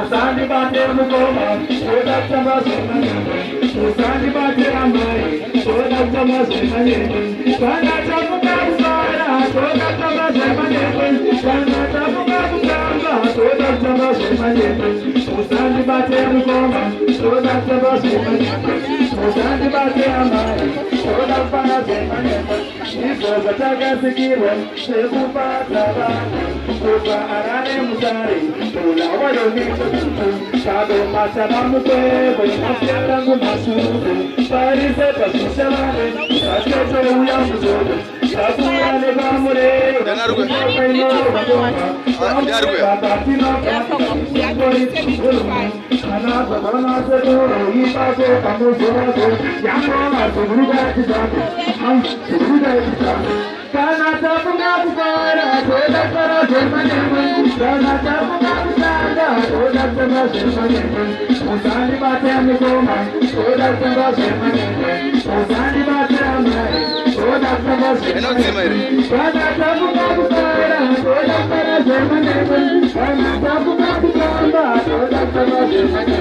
Usani bate mukoma, soda chama semane. Usani bate amai, soda chama semane. Kana chamuka usara, soda chama semane. Kana chamuka usara, soda chama semane. Usani bate mukoma, soda chama semane. Usani bate amai, soda chama semane. Isoza chaka sikiro, sekupa taba. Kupa arane musari, tula wado mito. Kado masaba mukwe, kwe mafyara ngumasuku. Parise pasushamane, kachecho uya muzodo. Kakura neba mure, kaino bagoma. Kabatino kana babana sedo, ipaso kamusodo. Yamona suguruga kisato, suguruga kisato. Kana tapunga bukara, soda para semane. Kana tapunga bukara, soda para semane. Usani bate amikoma, soda para semane. Usani bate amai, soda para semane. Kana tapunga bukara, soda para semane. Kana tapunga bukara, soda para semane.